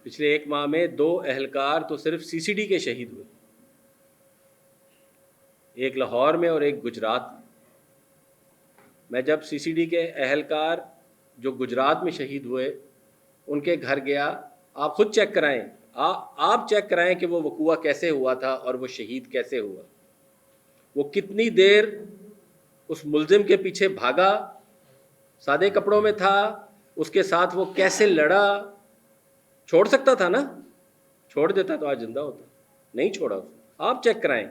پچھلے ایک ماہ میں 2 اہلکار تو صرف سی سی ڈی کے شہید ہوئے، ایک لاہور میں اور ایک گجرات میں۔ میں جب سی سی ڈی کے اہلکار جو گجرات میں شہید ہوئے ان کے گھر گیا، آپ خود چیک کرائیں، آپ چیک کرائیں کہ وہ وقوعہ کیسے ہوا تھا اور وہ شہید کیسے ہوا، وہ کتنی دیر اس ملزم کے پیچھے بھاگا، سادے کپڑوں میں تھا، اس کے ساتھ وہ کیسے لڑا۔ چھوڑ سکتا تھا نا، چھوڑ دیتا تو آج زندہ ہوتا، نہیں چھوڑا اس نے۔ آپ چیک کرائیں۔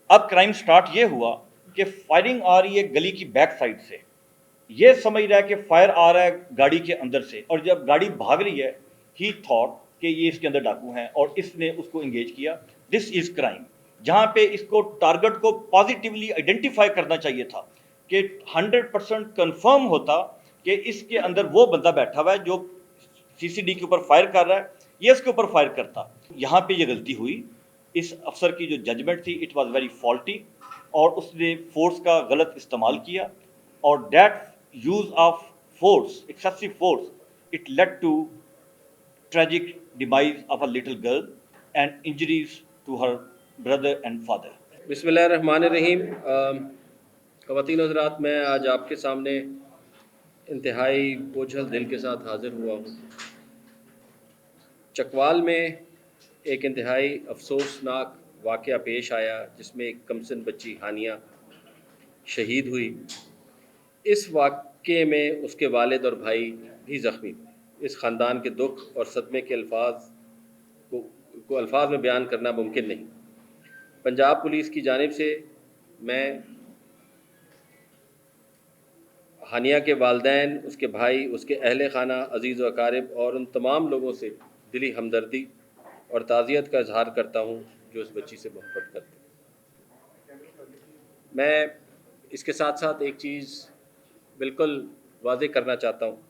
اب کرائم سٹارٹ یہ ہوا کہ فائرنگ آ رہی ہے گلی کی بیک سائڈ سے، یہ سمجھ رہا ہے کہ فائر آ رہا ہے گاڑی کے اندر سے، اور جب گاڑی بھاگ رہی ہے ہی تھاٹ کہ یہ اس کے اندر ڈاکو ہیں اور اس نے اس کو انگیج کیا۔ دس از کرائم، جہاں پہ اس کو ٹارگٹ کو پازیٹیولی آئیڈینٹیفائی کرنا چاہیے تھا کہ 100% کنفرم ہوتا کہ اس کے اندر وہ بندہ بیٹھا ہوا ہے جو سی سی ڈی کے اوپر فائر کر رہا ہے، یہ اس کے اوپر فائر کرتا۔ یہاں پہ یہ غلطی ہوئی، اس افسر کی جو ججمنٹ تھی اٹ واز ویری فالٹی، اور اس نے فورس کا غلط استعمال کیا، اور that use of force, excessive force, it lead to tragic demise of a little girl and injuries to her brother and father. بسم اللہ الرحمن الرحیم۔ خواتین و حضرات، میں آج آپ کے سامنے انتہائی بوجھل دل کے ساتھ حاضر ہوا ہوں۔ چکوال میں ایک انتہائی افسوسناک واقعہ پیش آیا جس میں ایک کمسن بچی ہانیہ شہید ہوئی۔ اس واقعے میں اس کے والد اور بھائی بھی زخمی ہوئے۔ اس خاندان کے دکھ اور صدمے کے الفاظ میں بیان کرنا ممکن نہیں۔ پنجاب پولیس کی جانب سے میں ہانیہ کے والدین، اس کے بھائی، اس کے اہل خانہ، عزیز و اقارب اور ان تمام لوگوں سے دلی ہمدردی اور تعزیت کا اظہار کرتا ہوں جو اس بچی سے محبت کرتے ہیں۔ میں اس کے ساتھ ساتھ ایک چیز بالکل واضح کرنا چاہتا ہوں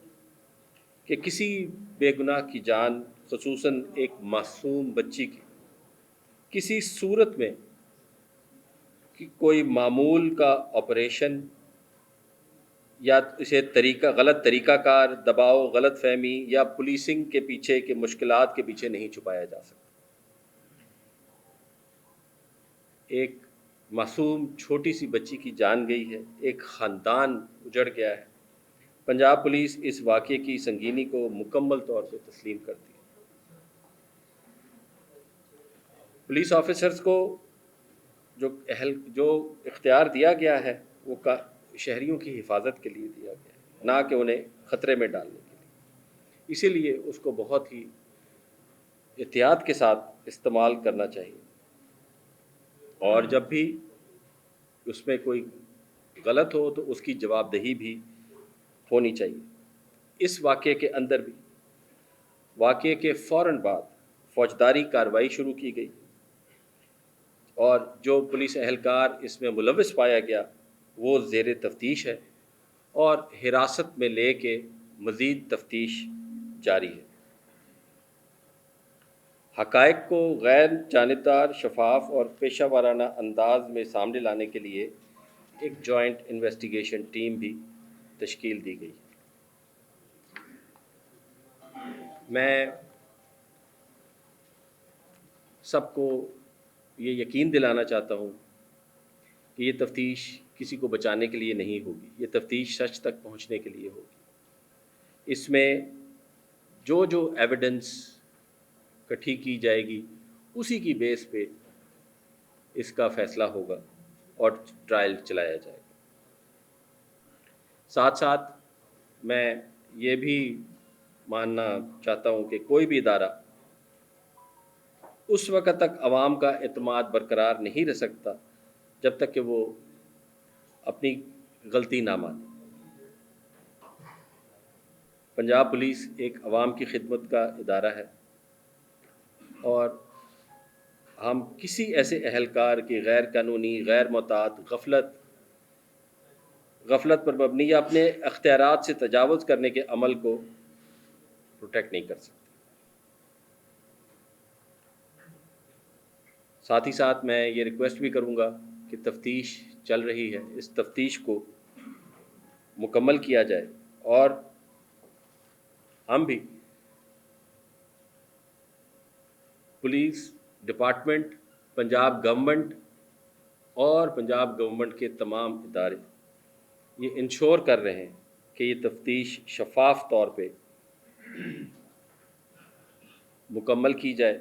کہ کسی بے گناہ کی جان، خصوصاً ایک معصوم بچی کی، کسی صورت میں کوئی معمول کا آپریشن یا اسے غلط طریقہ کار، دباؤ، غلط فہمی یا پولیسنگ کے پیچھے کے مشکلات کے پیچھے نہیں چھپایا جا سکتا۔ ایک معصوم چھوٹی سی بچی کی جان گئی ہے، ایک خاندان اجڑ گیا ہے۔ پنجاب پولیس اس واقعے کی سنگینی کو مکمل طور سے تسلیم کرتی ہے۔ پولیس آفیسرز کو جو اختیار دیا گیا ہے وہ شہریوں کی حفاظت کے لیے دیا گیا ہے، نہ کہ انہیں خطرے میں ڈالنے کے لیے۔ اسی لیے اس کو بہت ہی احتیاط کے ساتھ استعمال کرنا چاہیے، اور جب بھی اس میں کوئی غلط ہو تو اس کی جواب دہی بھی ہونی چاہیے۔ اس واقعے کے اندر بھی واقعے کے فوراً بعد فوجداری کارروائی شروع کی گئی، اور جو پولیس اہلکار اس میں ملوث پایا گیا وہ زیر تفتیش ہے، اور حراست میں لے کے مزید تفتیش جاری ہے۔ حقائق کو غیر جانبدار، شفاف اور پیشہ ورانہ انداز میں سامنے لانے کے لیے ایک جوائنٹ انویسٹیگیشن ٹیم بھی تشکیل دی گئی۔ میں سب کو یہ یقین دلانا چاہتا ہوں کہ یہ تفتیش کسی کو بچانے کے لیے نہیں ہوگی، یہ تفتیش سچ تک پہنچنے کے لیے ہوگی۔ اس میں جو ایویڈنس اکٹھی کی جائے گی اسی کی بیس پہ اس کا فیصلہ ہوگا اور ٹرائل چلایا جائے گا۔ ساتھ ساتھ میں یہ بھی ماننا چاہتا ہوں کہ کوئی بھی ادارہ اس وقت تک عوام کا اعتماد برقرار نہیں رہ سکتا جب تک کہ وہ اپنی غلطی نہ مانے۔ پنجاب پولیس ایک عوام کی خدمت کا ادارہ ہے، اور ہم کسی ایسے اہلکار کی غیر قانونی، غیر معتاد، غفلت پر مبنی یا اپنے اختیارات سے تجاوز کرنے کے عمل کو پروٹیکٹ نہیں کر سکتے۔ ساتھ ہی ساتھ میں یہ ریکویسٹ بھی کروں گا کہ تفتیش چل رہی ہے، اس تفتیش کو مکمل کیا جائے، اور ہم بھی पुलिस डिपार्टमेंट, पंजाब गवर्नमेंट और पंजाब गवर्नमेंट के तमाम इदारे ये इंश्योर कर रहे हैं कि ये तफ्तीश शफाफ तौर पे मुकम्मल की जाए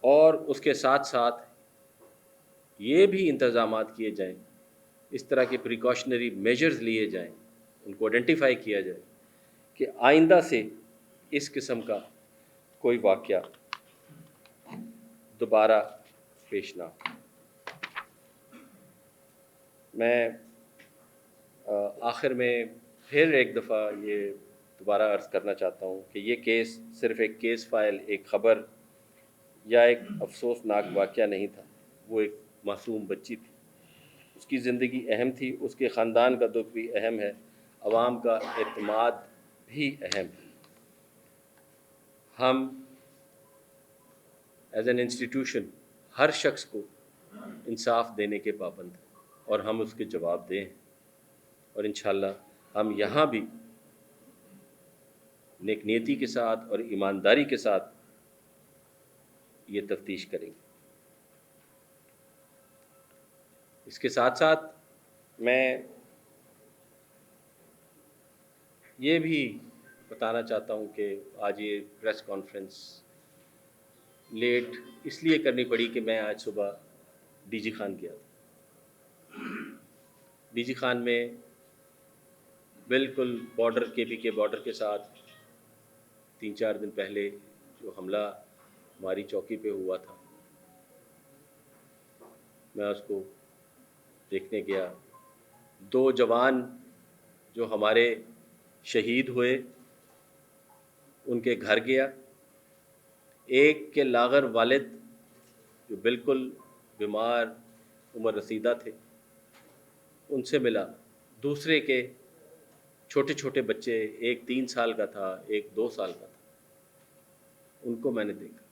और उसके साथ साथ ये भी इंतज़ामात किए जाएं, इस तरह के प्रिकॉशनरी मेजर्स लिए जाएं, उनको आइडेंटिफाई किया जाए कि आइंदा से इस किस्म का कोई वाक़या दोबारा पेश ना हो। मैं आखिर में फिर एक दफ़ा ये दोबारा अर्ज़ करना चाहता हूँ कि ये केस सिर्फ़ एक केस फ़ाइल, एक ख़बर या एक अफसोसनाक वाक़या नहीं था। वो एक मासूम बच्ची थी, उसकी ज़िंदगी अहम थी, उसके ख़ानदान का दुख भी अहम है, आवाम का एतमाद भी अहम है। हम एज एन इंस्टीट्यूशन हर शख्स को इंसाफ देने के पाबंद हैं और हम उसके जवाब दें, और इंशाअल्लाह हम यहाँ भी नेकनीयती के साथ और ईमानदारी के साथ ये तफ्तीश करेंगे। इसके साथ साथ मैं ये भी बताना चाहता हूँ कि आज ये प्रेस कॉन्फ्रेंस लेट इसलिए करनी पड़ी कि मैं आज सुबह डीजी खान गया था। डीजी खान में बिल्कुल बॉर्डर के बॉर्डर के साथ 3-4 दिन पहले जो हमला हमारी चौकी पे हुआ था, मैं उसको देखने गया। 2 जवान जो हमारे शहीद हुए उनके घर गया। एक के लागर वालिद जो बिल्कुल बीमार उम्र रसीदा थे उनसे मिला। दूसरे के छोटे छोटे बच्चे, एक 3 साल का था, एक 2 साल का था, उनको मैंने देखा।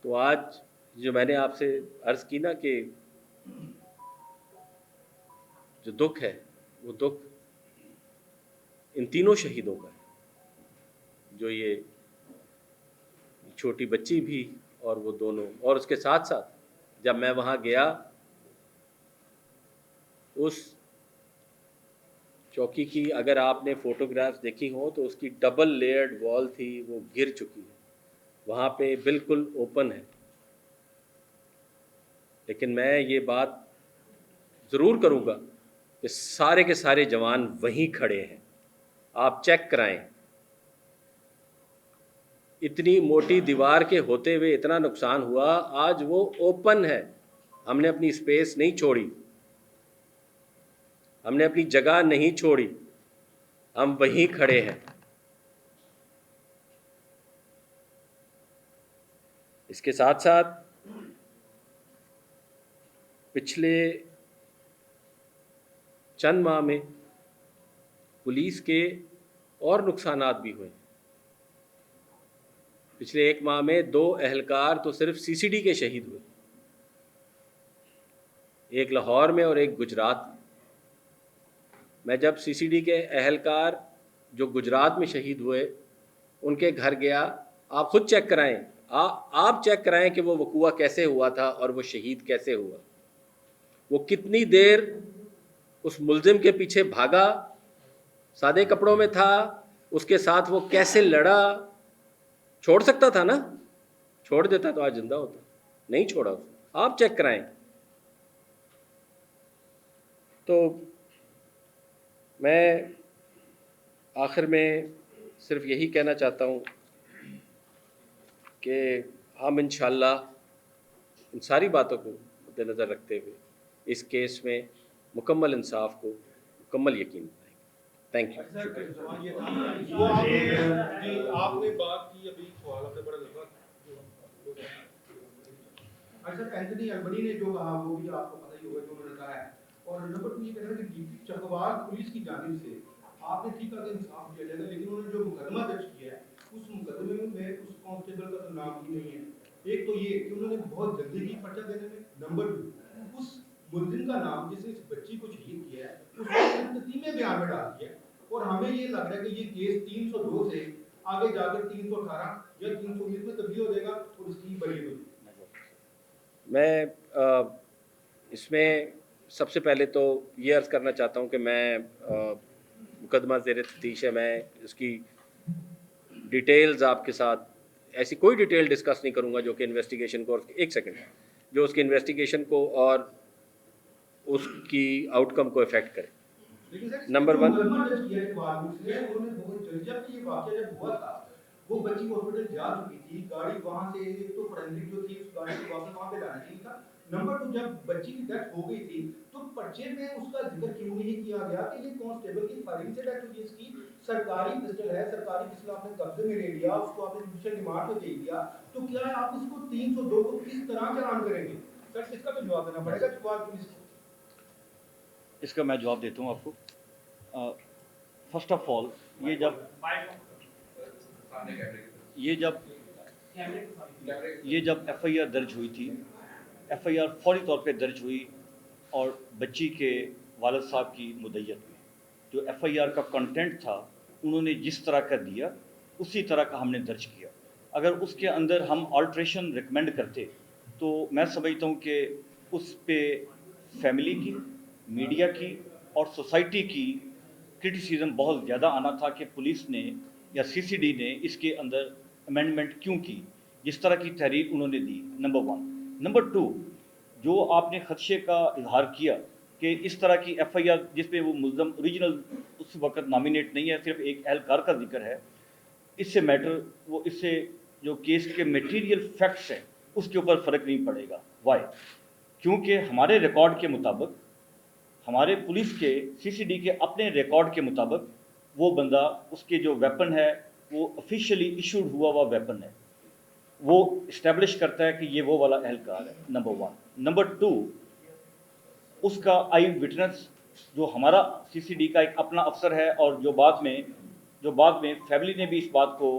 तो आज जो मैंने आपसे अर्ज़ की ना कि जो दुख है वो दुख इन तीनों शहीदों का है, जो ये छोटी बच्ची भी और वो दोनों। और उसके साथ साथ जब मैं वहाँ गया, उस चौकी की अगर आपने फ़ोटोग्राफ्स देखी हो तो उसकी डबल लेयर्ड वॉल थी, वो गिर चुकी है, वहाँ पे बिल्कुल ओपन है। लेकिन मैं ये बात ज़रूर करूँगा कि सारे के सारे जवान वहीं खड़े हैं, आप चेक कराएं। इतनी मोटी दीवार के होते हुए इतना नुकसान हुआ, आज वो ओपन है। हमने अपनी स्पेस नहीं छोड़ी, हमने अपनी जगह नहीं छोड़ी, हम वहीं खड़े हैं। इसके साथ साथ पिछले चंद माह में पुलिस के और नुकसानात भी हुए। पिछले 1 माह में 2 एहलकार तो सिर्फ सीसीडी के शहीद हुए, एक लाहौर में और एक गुजरात में। मैं जब सीसीडी के एहलकार जो गुजरात में शहीद हुए उनके घर गया, आप खुद चेक कराएं, आप चेक कराएं कि वो वक़ूआ कैसे हुआ था और वो शहीद कैसे हुआ। वो कितनी देर उस मुल्ज़िम के पीछे भागा, सादे कपड़ों में था, उसके साथ वो कैसे लड़ा। छोड़ सकता था ना, छोड़ देता तो आज जिंदा होता, नहीं छोड़ा उसको। आप चेक कराएं। तो मैं आखिर में सिर्फ यही कहना चाहता हूँ कि हम इंशाअल्लाह इन सारी बातों को मद्देनज़र रखते हुए इस केस में मुकम्मल इंसाफ को मुकम्मल यकीन बनाएंगे। थैंक यू, शुक्रिया। सवाल ये था, वो आपने जी आपने बात की, अभी सवाल आपने बड़ा लंबा। सर, एंथनी अल्बनी ने जो कहा वो भी आपको पता ही होगा जो उन्होंने कहा है। और नंबर 2 ये कह रहा है कि डीपी चकवार पुलिस की जानिब से आपने ठीक है इंसाफ दिया जाएगा, लेकिन उन्होंने जो मुकदमा दर्ज किया है उस मुकदमे में उस कांस्टेबल का तो नाम ही नहीं है। एक तो ये कि उन्होंने बहुत जल्दी की पर्चा देने में, नंबर 2 उस मुलजिम का नाम जिसने इस बच्ची को शहीद किया है उसको ततीमे बयान में डाल दिया। और हमें ये लग रहा है कि ये केस 302 से आगे जाकर 318 या 319 में तब्दील हो जाएगा और उसकी बरी हो जाएगी। मैं इसमें सबसे पहले तो ये अर्ज़ करना चाहता हूँ कि मैं मुकदमा ज़ेर तफ्तीश है, मैं उसकी डिटेल्स आपके साथ ऐसी कोई डिटेल डिस्कस नहीं करूँगा जो कि इन्वेस्टिगेशन को, एक सेकंड, जो उसकी इन्वेस्टिगेशन को और उसकी आउटकम को इफ़ेक्ट करे। लेकिन सर नंबर वन, मुकदमा दर्ज किया है इकबाल पुलिस ने, उन्होंने बहुत जल्दी, जब ये वाकया जब हुआ था वो बच्ची हॉस्पिटल जा चुकी थी, गाड़ी वहां से एक तो फोरेंसिक जो थी उस गाड़ी को वापस वहां पे लाना चाहिए था। नंबर 2, जब बच्ची की डेथ हो गई थी तो पर्चे में उसका जिक्र क्यों नहीं किया गया कि ये कांस्टेबल की फायरिंग से डेथ हुई, इसकी सरकारी पिस्टल है, सरकारी पिस्टल आपने कब्जे में ले लिया, उसको आपने जुडिशियल रिमांड पे दे दिया, तो क्या आप इसको 302 को किस तरह चालान करेंगे? सर इसका तो जवाब देना पड़ेगा इकबाल पुलिस को। इसका मैं जवाब देता हूँ आपको। फर्स्ट ऑफ ऑल, ये जब एफआईआर दर्ज हुई थी, एफआईआर फौरी तौर पे दर्ज हुई और बच्ची के वालिद साहब की मुद्दत में जो एफआईआर का कंटेंट था उन्होंने जिस तरह का दिया उसी तरह का हमने दर्ज किया। अगर उसके अंदर हम ऑल्ट्रेशन रिकमेंड करते तो मैं समझता हूँ कि उस पे फैमिली की, मीडिया की और सोसाइटी की क्रिटिसिज्म बहुत ज़्यादा आना था कि पुलिस ने या सीसीडी ने इसके अंदर अमेंडमेंट क्यों की, जिस तरह की तहरीर उन्होंने दी। नंबर 1। नंबर 2, जो आपने खदशे का इजहार किया कि इस तरह की एफआईआर जिसपे वो मुल्ज़म ओरिजिनल उस वक्त नॉमिनेट नहीं है, सिर्फ एक एहलकार का जिक्र है, इससे जो केस के मटेरियल फैक्ट्स हैं उसके ऊपर फ़र्क नहीं पड़ेगा। वाई? क्योंकि हमारे रिकॉर्ड के मुताबिक, हमारे पुलिस के सीसीडी के अपने रिकॉर्ड के मुताबिक वो बंदा, उसके जो वेपन है वो ऑफिशियली इशूड हुआ हुआ वेपन है, वो इस्टेब्लिश करता है कि ये वो वाला एहलकार है। नंबर 1। नंबर 2, उसका आई विटनेस जो हमारा सीसीडी का एक अपना अफसर है और जो बाद में फैमिली ने भी इस बात को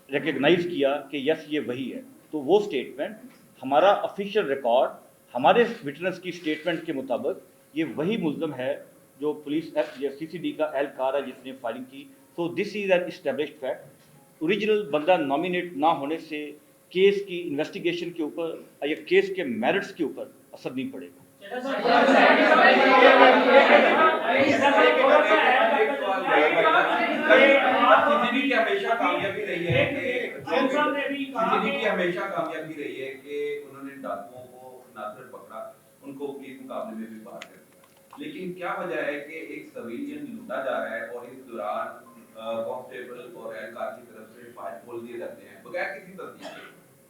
रिकग्नाइज किया कि यस ये वही है, तो वो स्टेटमेंट, हमारा ऑफिशियल रिकॉर्ड, हमारे विटनेस की स्टेटमेंट के मुताबिक ये वही मुल्ज़म है जो पुलिस सीसीडी का एहलकार है जिसने फायरिंग की। So this is an established fact. Original बंदा नॉमिनेट ना होने से केस की इन्वेस्टिगेशन के ऊपर या केस के मेरिट्स के ऊपर असर नहीं पड़ेगा। सीसीडी की हमेशा कामयाबी रही है कि उन्होंने डाकुओं को ना सिर्फ पकड़ा, उनको पुलिस मुकाबले में भी बाहर कर दिया। लेकिन क्या वजह है कि एक सिविलियन लूटा जा रहा है और इस दौरान कांस्टेबल और एहलकार की तरफ से फायर खोल दिए जाते हैं बगैर किसी तस्दीक के?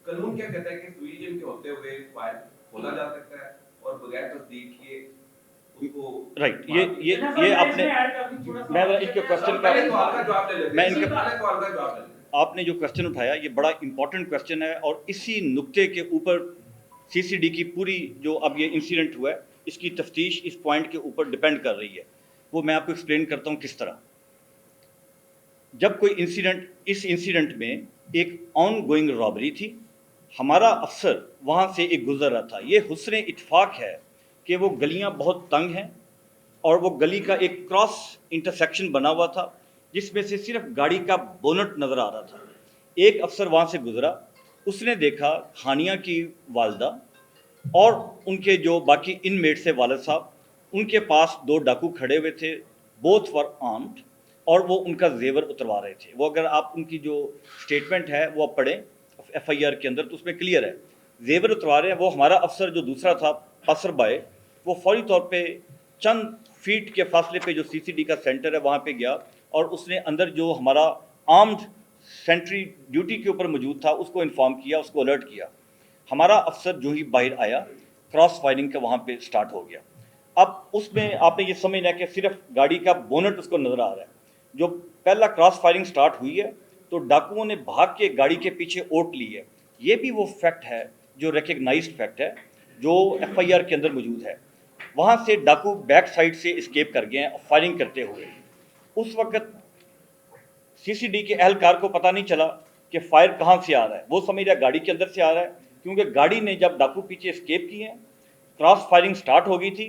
कानून क्या कहता है कि सिविलियन के होते हुए फायर खोला जा सकता है और बगैर तस्दीक किए उसको राइट। ये आपने, मैं इसके क्वेश्चन का जवाब ले लेते मैं हैं, इनके सवाल का जवाब ले लेते हैं। आपने जो क्वेश्चन उठाया ये बड़ा इंपॉर्टेंट क्वेश्चन है और इसी नुक्ते के ऊपर सीसीडी की पूरी जो अब ये इंसिडेंट हुआ है इसकी तफ्तीश इस पॉइंट के ऊपर डिपेंड कर रही है। वो मैं आपको एक्सप्लेन करता हूँ किस तरह। जब कोई इंसिडेंट, इस इंसिडेंट में एक ऑन गोइंग रॉबरी थी, हमारा अफसर वहाँ से एक गुजर रहा था। ये हुस्न इत्तेफाक है कि वो गलियाँ बहुत तंग हैं और वो गली का एक क्रॉस इंटरसेक्शन बना हुआ था जिसमें से सिर्फ गाड़ी का बोनट नज़र आ रहा था। एक अफसर वहाँ से गुजरा, उसने देखा हानिया की वालदा और उनके जो बाकी इनमेट से वालिद साहब, उनके पास 2 डाकू खड़े हुए थे, बोथ वर आर्म्ड, और वो उनका जेवर उतरवा रहे थे। वो अगर आप उनकी जो स्टेटमेंट है वो आप पढ़ें एफआईआर के अंदर तो उसमें क्लियर है, जेवर उतरवा रहे हैं। वो हमारा अफसर जो दूसरा था पासर बाय, वो फौरी तौर पे चंद फीट के फासले पे जो सीसीडी का सेंटर है वहाँ पे गया और उसने अंदर जो हमारा आर्म्ड सेंट्री ड्यूटी के ऊपर मौजूद था उसको इन्फॉर्म किया, उसको अलर्ट किया। हमारा अफसर जो ही बाहर आया, क्रॉस फायरिंग का वहाँ पे स्टार्ट हो गया। अब उसमें आपने ये समझना है कि सिर्फ गाड़ी का बोनट उसको नज़र आ रहा है। जो पहला क्रॉस फायरिंग स्टार्ट हुई है तो डाकुओं ने भाग के गाड़ी के पीछे ओट ली है। ये भी वो फैक्ट है जो रिकग्नाइज्ड फैक्ट है जो एफआईआर के अंदर मौजूद है। वहाँ से डाकू बैक साइड से एस्केप कर गए हैं फायरिंग करते हुए। उस वक्त सीसीडी के एहलकार को पता नहीं चला कि फायर कहाँ से आ रहा है, वो समझ रहा गाड़ी के अंदर से आ रहा है, क्योंकि गाड़ी ने जब डाकू पीछे एस्केप किए हैं, क्रॉस फायरिंग स्टार्ट हो गई थी,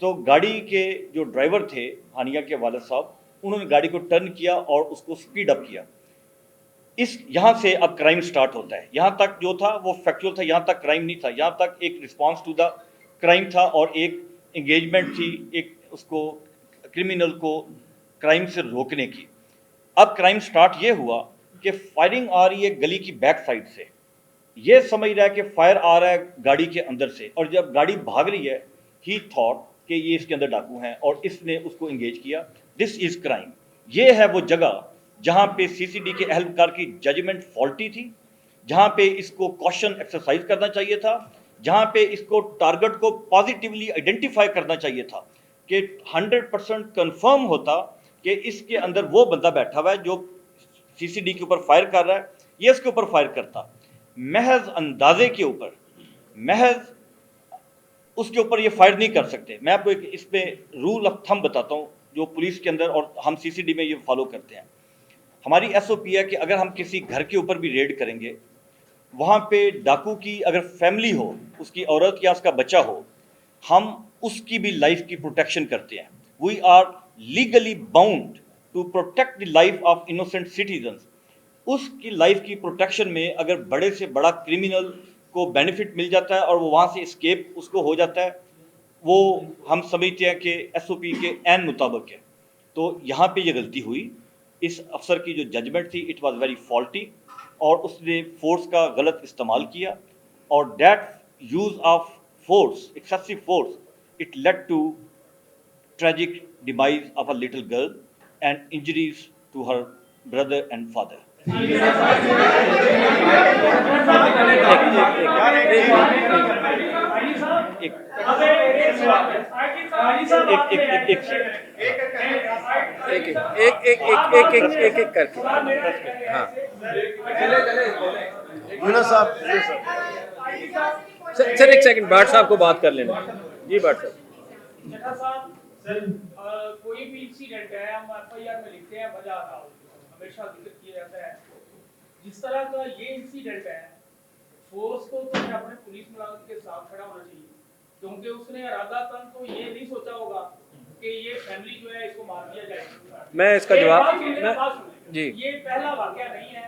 तो गाड़ी के जो ड्राइवर थे हानिया के वालिद साहब, उन्होंने गाड़ी को टर्न किया और उसको स्पीड अप किया। اس یہاں سے اب کرائم سٹارٹ ہوتا ہے. یہاں تک جو تھا وہ فیکچوئل تھا, یہاں تک کرائم نہیں تھا, یہاں تک ایک رسپانس ٹو دا کرائم تھا اور ایک انگیجمنٹ تھی ایک اس کو کرمنل کو کرائم سے روکنے کی. اب کرائم سٹارٹ یہ ہوا کہ فائرنگ آ رہی ہے گلی کی بیک سائڈ سے, یہ سمجھ رہا ہے کہ فائر آ رہا ہے گاڑی کے اندر سے, اور جب گاڑی بھاگ رہی ہے ہی تھاٹ کہ یہ اس کے اندر ڈاکو ہیں اور اس نے اس کو انگیج کیا. دس از کرائم. یہ ہے وہ جگہ جہاں پہ سی سی ڈی کے اہلکار کی ججمنٹ فالٹی تھی, جہاں پہ اس کو کوشچن ایکسرسائز کرنا چاہیے تھا, جہاں پہ اس کو ٹارگٹ کو پازیٹیولی آئیڈینٹیفائی کرنا چاہیے تھا کہ 100% کنفرم ہوتا کہ اس کے اندر وہ بندہ بیٹھا ہوا ہے جو سی سی ڈی کے اوپر فائر کر رہا ہے, یہ اس کے اوپر فائر کرتا. محض اندازے کے اوپر, محض اس کے اوپر یہ فائر نہیں کر سکتے. میں آپ کو ایک اس پہ رول آف تھم بتاتا ہوں جو پولیس کے اندر اور ہم سی سی ڈی میں یہ فالو کرتے ہیں. ہماری ایس او پی ہے کہ اگر ہم کسی گھر کے اوپر بھی ریڈ کریں گے, وہاں پہ ڈاکو کی اگر فیملی ہو, اس کی عورت یا اس کا بچہ ہو, ہم اس کی بھی لائف کی پروٹیکشن کرتے ہیں. We are legally bound to protect the life of innocent citizens. اس کی لائف کی پروٹیکشن میں اگر بڑے سے بڑا کرمنل کو بینیفٹ مل جاتا ہے اور وہ وہاں سے اسکیپ اس کو ہو جاتا ہے, وہ ہم سمجھتے ہیں کہ ایس او پی کے عین مطابق ہے. تو یہاں پہ یہ غلطی ہوئی. اس افسر کی جو ججمنٹ تھی اٹ واز ویری فالٹی, اور اس نے فورس کا غلط استعمال کیا, اور that use of force, excessive force, it lead to tragic demise of a little girl and injuries to her brother and father. Sir ایک سیکنڈ, بھاٹ صاحب کو بات کر لینا. جی بھاٹ صاحب. کوئی بھی انسیڈنٹ ہے ہم ایف آئی آر میں لکھتے ہیں وجہ ہمیشہ ذکر کیا جاتا ہے. جس طرح کا یہ انسیڈنٹ ہے, فورس کو تو اپنے پولیس ملازم کے ساتھ کھڑا ہونا چاہیے, کیونکہ اس نے ارادہ تن تو یہ نہیں سوچا ہوگا کہ یہ فیملی جو ہے اس کو مار دیا جائے. میں اس کا جواب, جی, یہ پہلا واقعہ نہیں ہے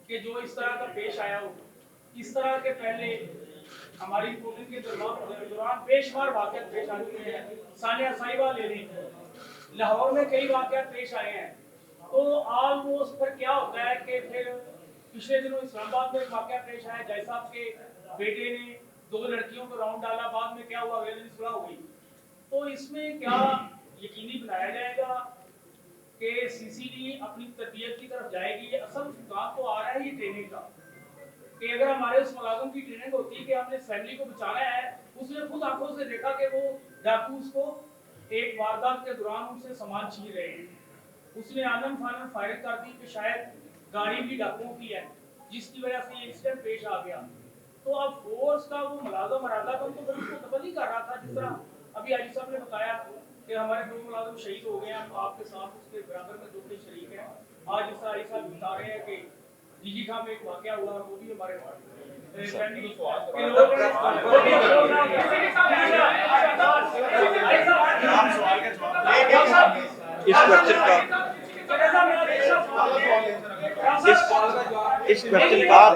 کہ جو اس طرح کا پیش آیا ہو. اس طرح کے پہلے ہماری پولیس کے دوران بے شمار واقعات پیش آ چکے ہیں. ثانیہ صاحبہ لے لیں, لاہور میں کئی واقعات پیش آئے ہیں. تو آلموسٹ پھر کیا ہوتا ہے کہ پھر پچھلے دنوں اسلام آباد میں ایک واقعہ پیش آیا, جائے صاحب کے بیٹے نے 2 لڑکیوں کو راؤنڈ ڈالا, بعد میں کیا ہوا, اگلے دن صلح ہو گئی. تو اس میں کیا یقینی بنایا جائے گا کہ سی سی ڈی اپنی تربیت کی طرف جائے گی؟ یہ اصل کام تو آ رہا ہے یہ ٹریننگ کا, کہ اگر ہمارے اس ملازم کی ٹریننگ ہوتی ہے کہ ہم نے فیملی کو بچانا ہے, اس نے خود آنکھوں سے دیکھا کہ وہ ڈاکو اس کو ایک واردات کے دوران ان سے سامان چھین رہے ہیں, اس نے آنم فانم فائرنگ کر دی کہ شاید گاڑی بھی ڈاکوؤں کی ہے, جس کی وجہ سے یہ انسیڈنٹ پیش آ گیا. تو اب فورس کا وہ ملازم ارادہ تو پھر اس کو قتل ہی کر رہا تھا. جس طرح ابھی علی صاحب نے بتایا کہ ہمارے 2 ملازم شہید ہو گئے ہیں, ہم آپ کے ساتھ اس کے برابر میں 2 کے شریک ہیں. آج اس طرح علی صاحب بتا رہے ہیں کہ جی جی خان میں ایک واقعہ ہوا, وہ بھی ہمارے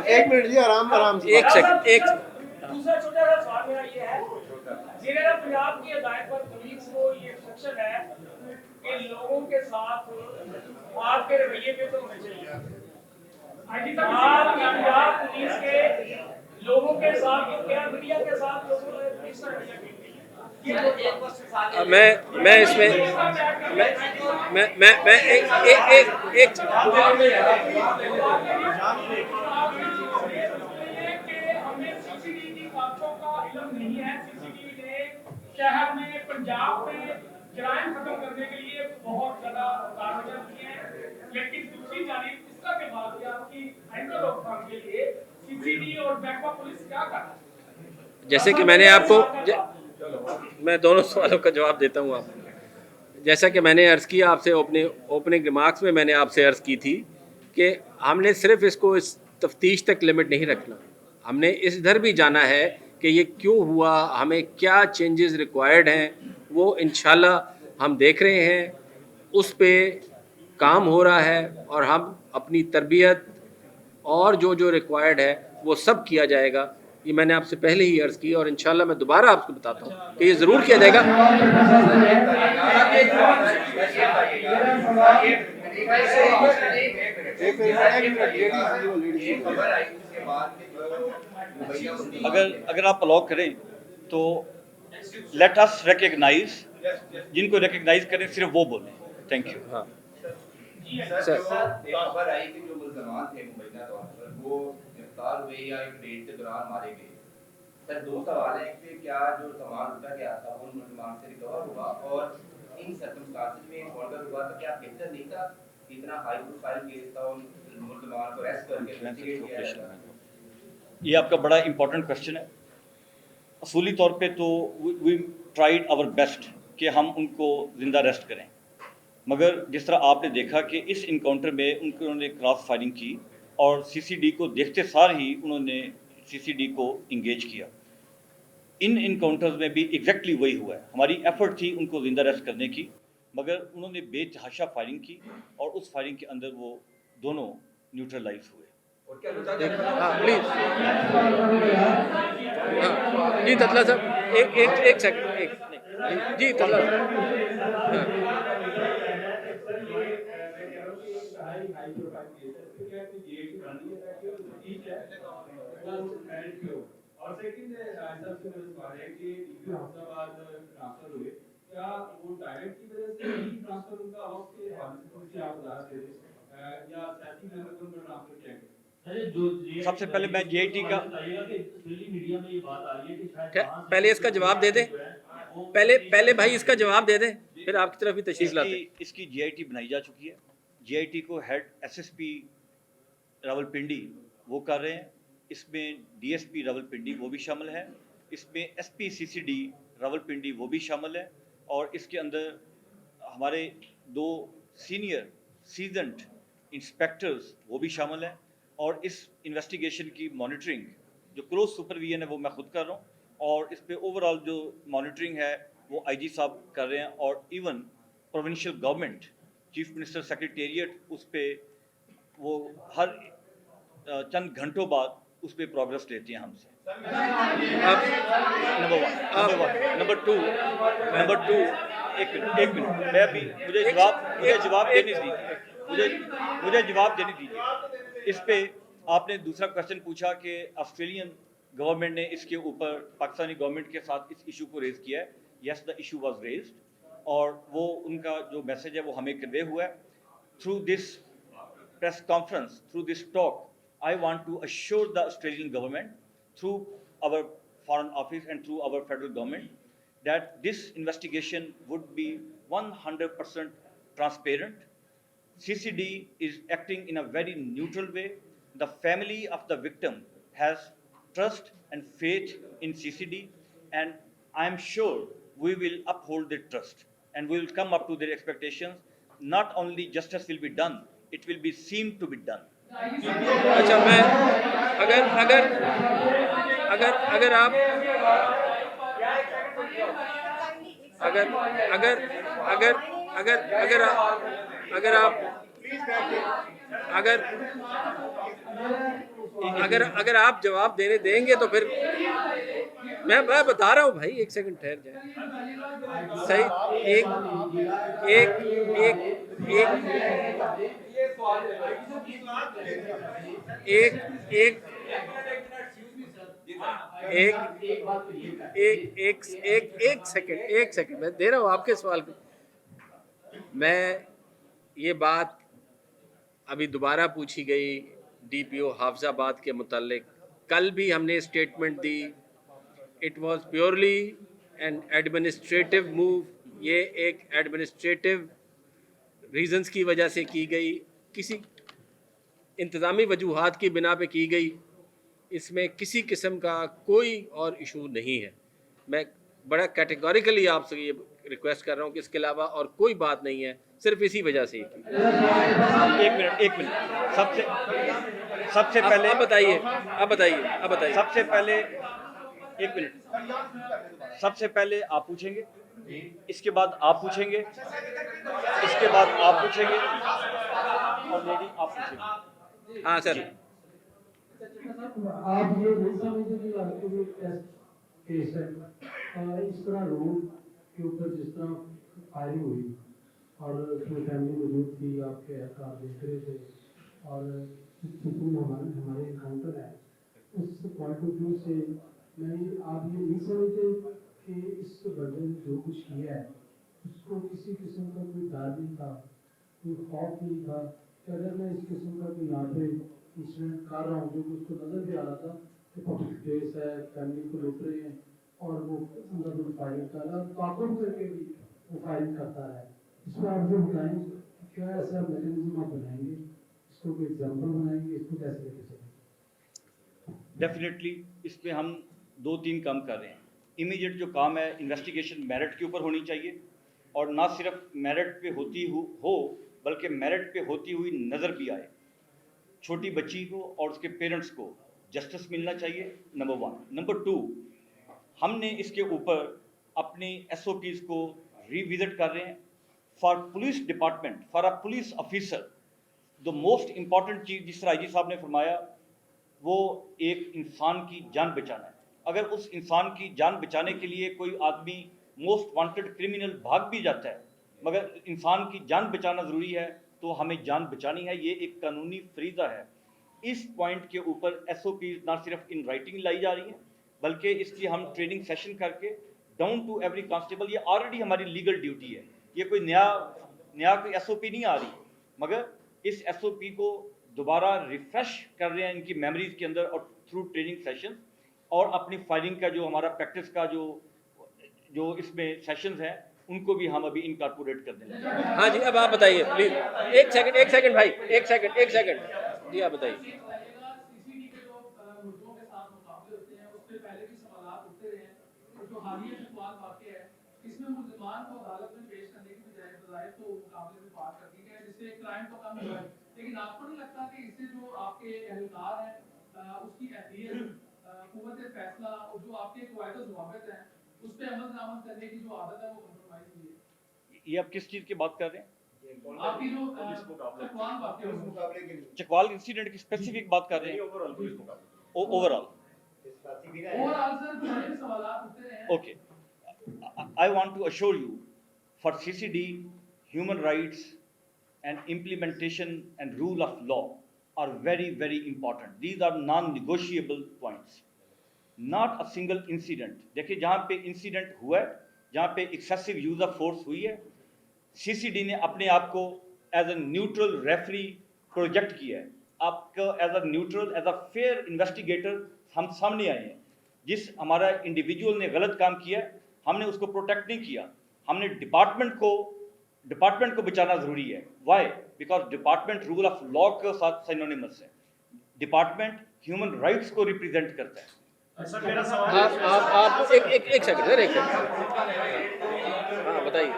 ایک منٹ جی, آرام سے. ایک سیکنڈ. دوسرا چھوٹا سا سوال میرا یہ ہے, زیرہ پنجاب کی ہدایت پر پولیس کو یہ انسٹرکشن ہے کہ لوگوں کے ساتھ آپ کے رویے پہ تو ہونے چاہیے. پنجاب پولیس کے لوگوں کے ساتھ کیا میڈیا کے ساتھ لوگوں نے اس طرح میں اس میں ایک شہر میں پنجاب میں جرائم ختم کرنے کے لیے بہت زیادہ کاروائیاں کی ہیں, لیکن دوسری جانب اس کا کے بعد آپ کی آئندہ روک تھام کے لیے سی سی ڈی اور محکمہ پولیس کیا کر رہا ہے؟ جیسے کہ میں نے آپ کو, میں دونوں سوالوں کا جواب دیتا ہوں آپ کو. جیسا کہ میں نے عرض کیا آپ سے اوپننگ ریمارکس میں, میں نے آپ سے عرض کی تھی کہ ہم نے صرف اس کو اس تفتیش تک لمٹ نہیں رکھنا, ہم نے اس ادھر بھی جانا ہے کہ یہ کیوں ہوا, ہمیں کیا چینجز ریکوائرڈ ہیں, وہ انشاءاللہ ہم دیکھ رہے ہیں, اس پہ کام ہو رہا ہے, اور ہم اپنی تربیت اور جو ریکوائرڈ ہے وہ سب کیا جائے گا. یہ میں نے آپ سے پہلے ہی عرض کی اور انشاءاللہ میں دوبارہ آپ کو بتاتا ہوں کہ یہ ضرور کیا جائے گا. اگر آپ الاؤ کریں تو لیٹ اس ریکگنائز، جن کو ریکگنائز کریں صرف وہ بولیں. Thank you. ہاں سر ایک خبر آئی کہ جو ملزمان تھے مبینہ طور پر وہ گرفتار ہوئے یا ایک ریڈ کے دوران مارے گئے. سر دو سوال ہیں کہ کیا جو سامان لوٹا گیا تھا وہ ملزمان سے ریکور ہوا، اور ان سرکمسٹانسز میں آرڈر ہوا تو کیا بہتر نہیں تھا اتنا ہائی پروفائل کیس تھا ان ملزمان کو ریسٹ کر کے انویسٹیگیٹ کیا جاتا؟ یہ آپ کا بڑا امپورٹنٹ کوشچن ہے. اصولی طور پہ تو وی ٹرائیڈ آور بیسٹ کہ ہم ان کو زندہ ریسٹ کریں، مگر جس طرح آپ نے دیکھا کہ اس انکاؤنٹر میں انہوں نے کراس فائرنگ کی اور سی سی ڈی کو دیکھتے سار ہی انہوں نے سی سی ڈی کو انگیج کیا. ان انکاؤنٹرز میں بھی ایگزیکٹلی وہی ہوا ہے. ہماری ایفرٹ تھی ان کو زندہ ریسٹ کرنے کی، مگر انہوں نے بے تحاشا فائرنگ کی اور اس فائرنگ کے اندر وہ دونوں نیوٹرلائز ہوئے. ہاں پلیز. جی تتلا صاحب ایک سیکنڈ. جی تتلا اور سیکنڈ ایسا سے میرا سوال ہے کہ حفظ ٹرانسفر ہوئے، کیا وہ ڈائریکٹ کی وجہ سے ہی ٹرانسفر ان کا وقت کے حوالے سے آپ بتا رہے تھے یا سیاسی محنتوں میں ٹرانسفر کیا گیا؟ سب سے پہلے میں جے ٹی کا پہلے اس کا جواب دے دیں. پہلے بھائی اس کا جواب دے دیں پھر آپ کی طرف بھی تشریف لاتے ہیں. اس کی جی آئی ٹی بنائی جا چکی ہے. جی آئی ٹی کو had S S P Rawalpindi وہ کر رہے ہیں. اس میں ڈی ایس پی راولپنڈی وہ بھی شامل ہے. اس میں ایس پی سی سی ڈی راولپنڈی وہ بھی شامل ہے. اور اس کے اندر ہمارے 2 سینئر سیزنڈ انسپیکٹرز وہ بھی شامل ہیں. اور اس انویسٹیگیشن کی مانیٹرنگ جو کلوز سپرویژن ہے وہ میں خود کر رہا ہوں، اور اس پہ اوور آل جو مانیٹرنگ ہے وہ آئی جی صاحب کر رہے ہیں. اور even provincial government chief minister secretariat اس پہ وہ ہر چند گھنٹوں بعد اس پہ پروگرس لیتے ہیں ہم سے. نمبر ٹو ایک منٹ میں ابھی مجھے جواب دینے دیجیے. اس پہ آپ نے دوسرا کوشچن پوچھا کہ آسٹریلین گورنمنٹ نے اس کے اوپر پاکستانی گورنمنٹ کے ساتھ اس ایشو کو ریز کیا ہے. یس دا ایشو واز ریزڈ، اور وہ ان کا جو میسج ہے وہ ہمیں کنوے ہوا ہے. Through this press conference, through this talk, I want to assure the Australian government, through our foreign office and through our federal government, that this investigation would be 100% transparent. CCD is acting in a very neutral way. The family of the victim has trust and faith in CCD, and I am sure we will uphold their trust and we will come up to their expectations. Not only justice will be done, it will be seen to be done. اچھا میں اگر آپ اگر آپ جواب دینے دیں گے تو پھر میں بتا رہا ہوں بھائی. ایک سیکنڈ ٹھہر جائیں. صحیح ایک سیکنڈ میں دے رہا ہوں آپ کے سوال کو. میں یہ بات ابھی دوبارہ پوچھی گئی ڈی پی او حافظ آباد کے متعلق. کل بھی ہم نے statement the. It was purely an administrative move. یہ ایک ایڈمنسٹریٹو ریزنز کی وجہ سے کی گئی، کسی انتظامی وجوہات کی بنا پہ کی گئی. اس میں کسی قسم کا کوئی اور ایشو نہیں ہے. میں بڑا کیٹیگوریکلی آپ سے یہ ریکویسٹ کر رہا ہوں کہ اس کے علاوہ اور کوئی بات نہیں ہے، صرف اسی وجہ سے. ایک منٹ سب سے پہلے آپ بتائیے سب سے پہلے ایک منٹ سب سے پہلے آپ پوچھیں گے، اس کے بعد آپ پوچھیں گے، اس کے بعد آپ پوچھیں گے، اور لیڈی آپ پوچھیں گے. ہاں سر. आप ये नहीं समझते कि आपके भी टेस्ट केस है इस तरह रोड के ऊपर जिस तरह फायरिंग हुई और उसमें फैमिली मौजूद थी, आपके अहकार देख रहे थे और जितनी हमारे इनकाउंटर है उस पॉइंट ऑफ व्यू से मैं आप ये नहीं समझते कि इस बंदे ने जो कुछ किया है उसको किसी किस्म का कोई डर नहीं था, कोई खौफ नहीं था कि अगर मैं इस किस्म का कोई यहाँ पे इंसिडेंट कर रहा हूँ जो कि उसको नजर भी आ रहा था कि पब्लिक प्लेस है, फैमिली को लूट रहे हैं और वो अंदर फायरिंग कर रहा है, ताकुब करके भी वो फायरिंग करता है। इसमें आप जो बताएं क्या ऐसा मैकेनिज्म आप बनाएंगे, इसको कोई एग्जाम्पल बनाएंगे, इसको कैसे लेके चलेंगे? डेफिनेटली इस पे हम 2-3 काम कर रहे हैं। इमीडिएट जो काम है इन्वेस्टिगेशन मेरिट के ऊपर होनी चाहिए और ना सिर्फ मेरिट पे होती हो बल्कि मेरिट पे होती हुई नज़र भी आए। छोटी बच्ची को और उसके पेरेंट्स को जस्टिस मिलना चाहिए, नंबर 1। नंबर 2, हमने इसके ऊपर अपनी SOPs को रिविजिट कर रहे हैं। For police department, for a police officer, the most important चीज़ जिस तरह IG साहब ने फरमाया वो एक इंसान की जान बचाना है। अगर उस इंसान की जान बचाने के लिए कोई आदमी मोस्ट वांटेड क्रिमिनल भाग भी जाता है मगर इंसान की जान बचाना ज़रूरी है तो हमें जान बचानी है, ये एक कानूनी फरीज़ा है। इस पॉइंट के ऊपर SOPs ना सिर्फ इन राइटिंग लाई जा रही हैं बल्कि इसकी हम ट्रेनिंग सेशन करके डाउन टू एवरी कांस्टेबल, ये ऑलरेडी हमारी लीगल ड्यूटी है, ये कोई नया कोई SOP नहीं आ रही मगर इस SOP को दोबारा रिफ्रेश कर रहे हैं इनकी मेमोरीज के अंदर और थ्रू ट्रेनिंग सेशन और अपनी फायरिंग का जो हमारा प्रैक्टिस का जो इसमें सेशंस हैं उनको भी हम अभी इनकॉर्पोरेट कर देंगे। हाँ जी, अब आप बताइए प्लीज। एक सेकंड भाई, एक सेकंड जी, आप बताइए। सीसीडी के जो मुद्दों के साथ मुकाबले होते हैं उससे पहले भी सवालात उठते रहे हैं और जो हालिया इकबाल वाक़या है इसमें मुल्ज़िमान को अदालत में पेश करने की बजाय तो मुकाबले में बात कर दी गई है जिससे क्राइम तो कम हुआ है, लेकिन आपको नहीं लगता कि इससे जो आपके एहलकार हैं उसकी अहलियत, कुव्वत फैसला और जो आपके क़वायद ज़वाबित हैं उस पे अमल दरामद करने की जो आदत है वो कम्प्रोमाइज़ हुई है? ये आप किस चीज़ की बात कर रहे हैं? आपकी जो चकवाल वाक़या है, चकवाल इंसिडेंट की स्पेसिफिक बात कर रहे हैं? ओवरऑल सर जो सवालात उठते रहे हैं। Okay, I want to assure you, for CCD, human rights and implementation and rule of law are very, very important. These are non-negotiable points. Not a single incident. देखिए जहाँ पे इंसिडेंट हुआ है, जहाँ पे एक्सेसिव यूज ऑफ फोर्स हुई है, CCD ने अपने आप को as a neutral referee project किया है। आपको as a neutral, as a fair investigator हम सामने आए हैं। जिस हमारा इंडिविजुअल ने गलत काम किया हमने उसको प्रोटेक्ट नहीं किया, हमने डिपार्टमेंट को बचाना जरूरी है। Why? Because department rule of law के साथ सिनोनिमस है। डिपार्टमेंट ह्यूमन राइट्स को रिप्रेजेंट करता है। सर मेरा सवाल आप एक सेकंड सर, एक सेकंड, हाँ बताइए।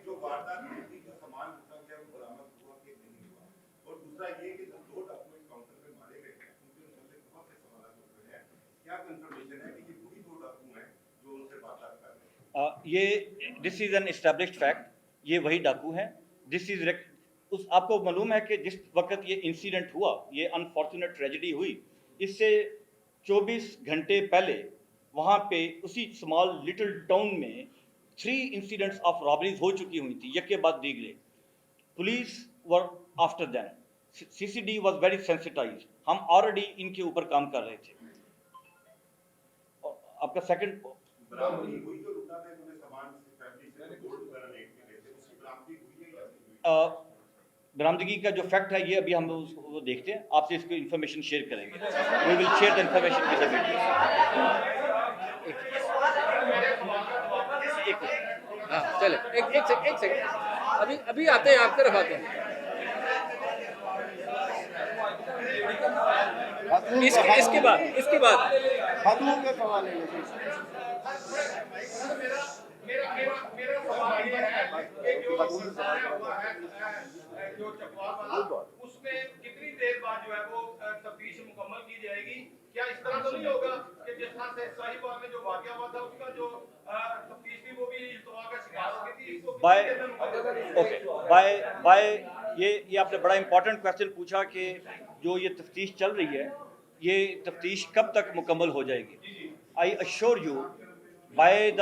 जो वारदात हुई थी, जो सामान लूटा गया वो बरामद हुआ कि नहीं हुआ, और दूसरा ये कि जो 2 डॉक्यूमेंट काउंटर पे मारे गए हैं उनके मतलब बहुत से सवाल उठ रहे हैं, क्या कंफर्मेशन है कि ये वही 2 डाकू हैं जो उनसे बात कर रहे हैं? ये this is an established fact, ये वही डाकू हैं। दिस इज आपको मालूम है कि जिस वक्त ये इंसिडेंट हुआ, ये अनफॉर्चुनेट ट्रेजेडी हुई, इससे 24 घंटे पहले वहाँ पे उसी स्मॉल लिटिल टाउन में 3 इंसिडेंट्स ऑफ रॉबरीज हो चुकी हुई थी, एक के बाद दीगरे। Police were after them, CCD was very sensitized, हम ऑलरेडी इनके ऊपर काम कर रहे थे। और आपका सेकंड बरामदगी हुई जो लूटा था उन्होंने सामान से फैमिली से गोल्ड वगैरह लेके गए थे, उसकी बरामदगी हुई है या नहीं? बरामदगी का जो फैक्ट है ये अभी हम उसको देखते हैं, आपसे इसको इन्फॉर्मेशन शेयर करेंगे। We will share the information with the media. हाँ चले, एक सेकंड, अभी आते हैं, आपकी तरफ आते हैं। इसके बाद खातून का सवाल है। मेरा सवाल ये है कि जो सारा हुआ है जो चकवाल वाला, उसमें कितनी देर बाद जो है वो तफ्तीश मुकम्मल की जाएगी? क्या इस तरह तो नहीं होगा कि जिस तरह से शाहीबाग में जो वाकया हुआ था उसका जो तफ्तीश थी वो भी इल्तवा का शिकार हो गई थी? इसको बाय ये आपने बड़ा इंपॉर्टेंट क्वेश्चन पूछा कि जो ये तफ्तीश चल रही है ये तफ्तीश कब तक मुकम्मल हो जाएगी। I assure you by the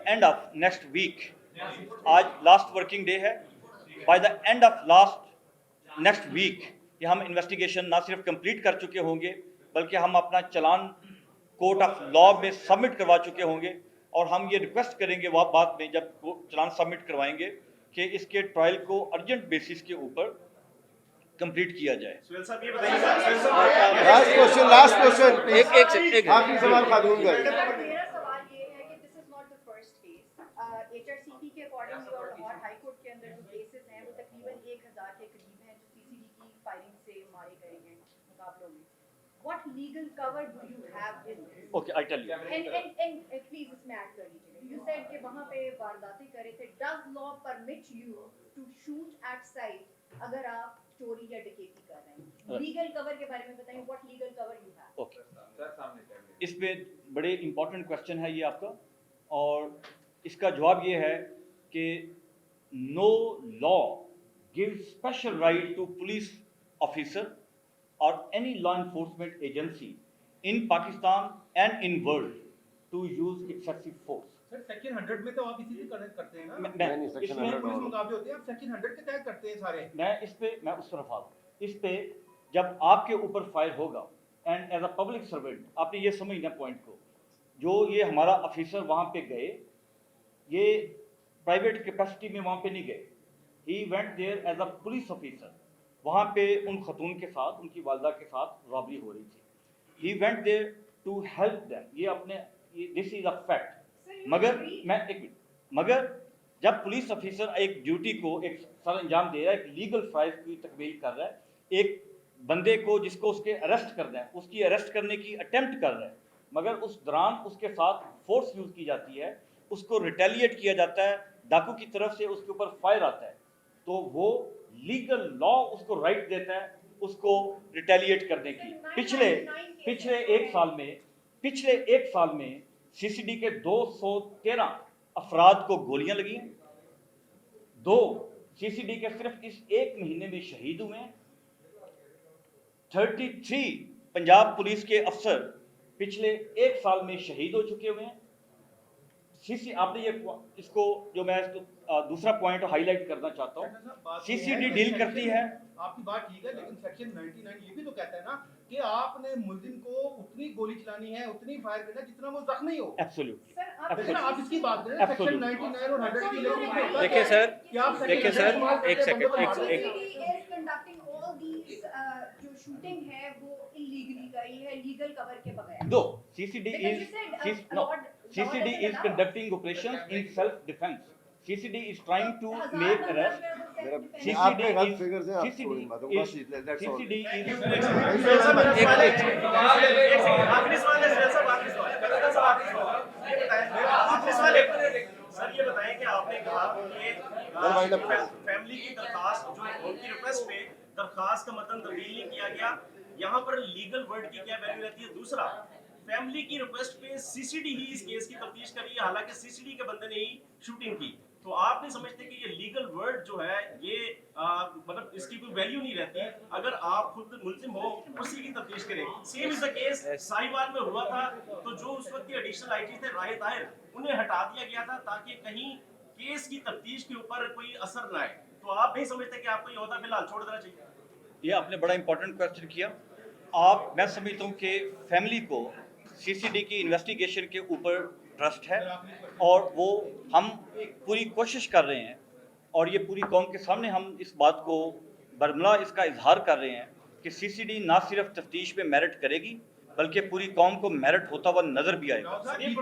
end of next week, आज लास्ट वर्किंग डे है, by the end of last next week ये हम इन्वेस्टिगेशन ना सिर्फ कंप्लीट कर चुके होंगे बल्कि हम अपना चालान कोर्ट ऑफ लॉ में सबमिट करवा चुके होंगे। और हम ये रिक्वेस्ट करेंगे वह बाद में जब चालान सबमिट करवाएंगे कि इसके ट्रायल को अर्जेंट बेसिस के ऊपर कंप्लीट किया जाए। लास्ट क्वेश्चन एक आखिरी सवाल खातून का। मेरा सवाल ये है कि this is not the first case. HRCP के अकॉर्डिंग और लाहौर हाई कोर्ट के अंदर जो केसेस हैं वो तकरीबन 1000 के करीब हैं जो सीसीडी की फायरिंग से मारे गए हैं मुकाबलों में। What legal cover do you have in this? Okay, I tell you. And please इसमें ऐड कर लीजिएगा। You said कि वहाँ पे वारदातें करे थे। Does law permit you to shoot at site अगर आप चोरी या डकैती कर रहे हैं? Legal cover के बारे में बताइए। What legal cover you have? Okay. इस पे बड़े इम्पोर्टेंट क्वेश्चन है ये आपका, और इसका जवाब ये है कि no law gives special right to police officer or any law enforcement agency in Pakistan and in world to use excessive force. Sir section 100 में तो आप इसी से करते हैं ना? मैं इसमें पुलिस मुकाबले होते हैं, आप सेक्शन 100 के तहत करते हैं सारे। मैं उस तरफ आ रहा हूँ। इस पे जब आपके ऊपर फायर होगा and as a public servant आपने ये समझना पॉइंट को, जो ये हमारा ऑफिसर वहाँ पे गए ये प्राइवेट कैपेसिटी में वहाँ पे नहीं गए, he went there as a police officer. वहाँ पे उन खतून के साथ उनकी वालदा के साथ रॉबरी हो रही थी, he went there to help them. ये अपने दिस इज अ फैक्ट। मगर जब पुलिस ऑफिसर एक ड्यूटी को एक सर अंजाम दे रहा है, एक लीगल फाइल की तकमील कर रहा है, एक बंदे को जिसको उसके अरेस्ट करना है उसकी अरेस्ट करने की अटेम्प्ट कर रहा है, मगर उस दौरान उसके साथ फोर्स यूज की जाती है, उसको रिटेलिएट किया जाता है, डाकू की तरफ से उसके ऊपर फायर आता है, तो वो लीगल लॉ उसको राइट देता है उसको रिटेलिएट करने की। पिछले एक साल में सीसीडी के 213 अफराद को गोलियां लगी हैं, 2 सीसीडी के सिर्फ इस एक महीने में शहीद हुए हैं, 33 पंजाब पुलिस के अफसर पिछले एक साल में शहीद हो चुके हुए हैं। आपने ये इसको जो मैं दूसरा पॉइंट हाईलाइट करना चाहता हूँ, सीसीडी डील करती है। आपकी बात ठीक है, लेकिन सेक्शन 99 ये भी तो कहता है ना कि आपने मुल्जिम को उतनी गोली चलानी है, उतनी फायर करना है जितना वो जख्मी हो। एब्सोल्युटली। आप इसकी बात करें सेक्शन 99 और 100 की लेकिन देखिए सर एक सेकंड conducting all these जो शूटिंग है वो इलीगली करी है, लीगल कवर के बगैर। दो CCD is conducting operations in self defense. CCD is trying to make arrest. आपने गलत फिगर से आप छोड़िए बातों को, let's all. CCD is sir ये बताएं कि आपने कहा कि फैमिली की दरखास्त जो उनकी रिक्वेस्ट पे दरखास्त का मतन तब्दील नहीं किया गया, यहाँ पर लीगल वर्ड की क्या वैल्यू रहती है? दूसरा, फैमिली की रिक्वेस्ट पे सीसीडी ही इस केस की तफ्तीश करी है, हालांकि सीसीडी के बंदे ने ही शूटिंग की, तो आप नहीं समझते कि ये लीगल वर्ड जो है ये मतलब इसकी कोई वैल्यू नहीं रहती अगर आप खुद मुल्जिम हो उसी की तफ्तीश करें? Same is the case Sahiwal में हुआ था, तो जो उस वक्त के एडिशनल आईजी थे राय ताहिर, उन्हें हटा दिया गया था ताकि कहीं केस की तफ्तीश के ऊपर कोई असर ना आए। तो आप नहीं समझते कि आपको ये होता फिलहाल छोड़ देना चाहिए? ये आपने बड़ा इंपॉर्टेंट क्वेश्चन किया। मैं समझता हूँ कि फैमिली को सीसीडी की इन्वेस्टिगेशन के ऊपर ट्रस्ट है और वो हम पूरी कोशिश कर रहे हैं और ये पूरी कौम के सामने हम इस बात को बरमला इसका इजहार कर रहे हैं कि सीसीडी ना सिर्फ तफ्तीश में मेरिट करेगी बल्कि पूरी कौम को मेरिट होता हुआ नजर भी आएगा।